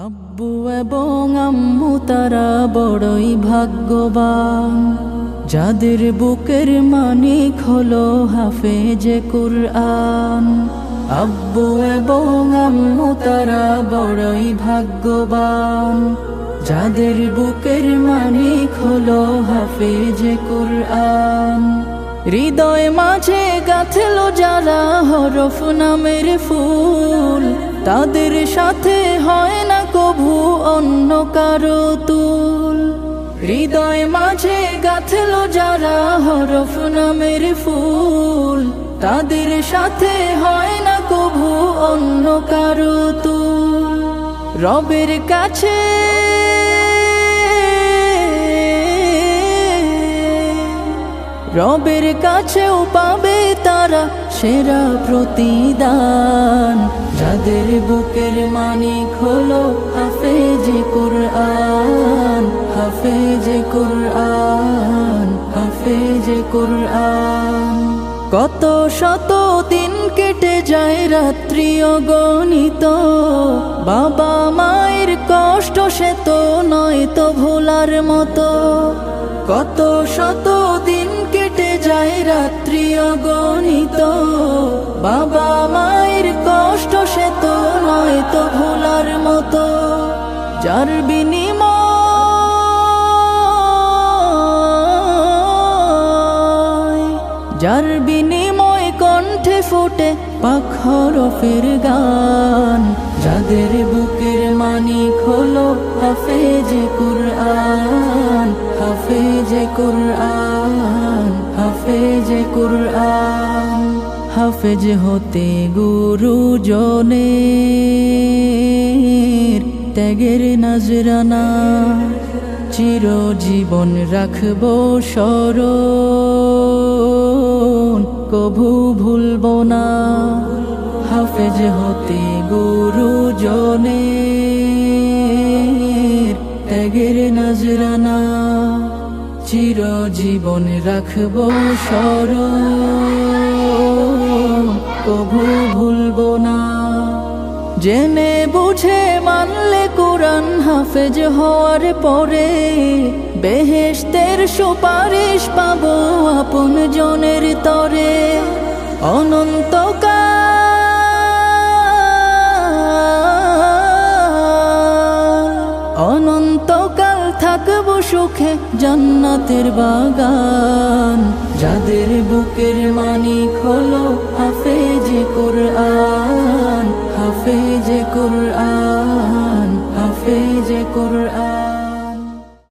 আব্বু এবং আম্মু তারা বড়ই ভাগ্যবান, যাদের বুকের মানিক হলো হাফেজে কুরআন। আব্বু এবং আম্মু তারা বড়ই ভাগ্যবান, যাদের বুকের মানিক হলো হাফেজে কুরআন। হৃদয় মাঝে গাঁথলো যারা হরফ নামের ফুল, তাদের সাথে হয় না কভু অন্য কারো তুল। হৃদয় মাঝে গাঁথলো যারা হরফ নামের ফুল, তাদের সাথে হয় না কভু অন্য কারো তুল। রবের কাছে রবের কাছেও পাবে তারা সেরা প্রতিদান, যাদের বুকের মানিক হলো হাফেজে কুরআন, হাফেজে কুরআন, হাফেজে কুরআন। কত শত দিন কেটে যায় রাত্রি অগণিত, বাবা মায়ের কষ্ট সে তো নয় তো ভোলার মতো। কত শত দিন কেটে যায় রাত্রি অগণিত, বাবা মায়ের কষ্ট সে তো নয় তো ভোলার মতো। যার বিনিময় কণ্ঠে ফোটে পাক হরফের গান, যাদের বুকের মানিক হলো হাফেজে কুরআন, হাফেজে কুরআন, হাফেজে কুরআন। হাফেজ হতে গুরুজনের ত্যাগের নজরানা, চিরজীবন রাখবো স্মরণ, কভু ভুলবো না। হাফেজ হতে গুরুজনের ত্যাগের নজরানা, চিরজীবন রাখবো স্মরণ, কভু ভুলবো না। জেনে বুঝে মানলে কুরআন হাফেজ হওয়ার পরে, বেহেশতের সুপারিশ পাবো আপন জনের তরে। অনন্তকাল থাকবো সুখে জান্নাতের বাগান, যাদের বুকের মানিক হলো হাফেজে কুরআন, হাফেজে কুরআন, হাফেজে কুরআন।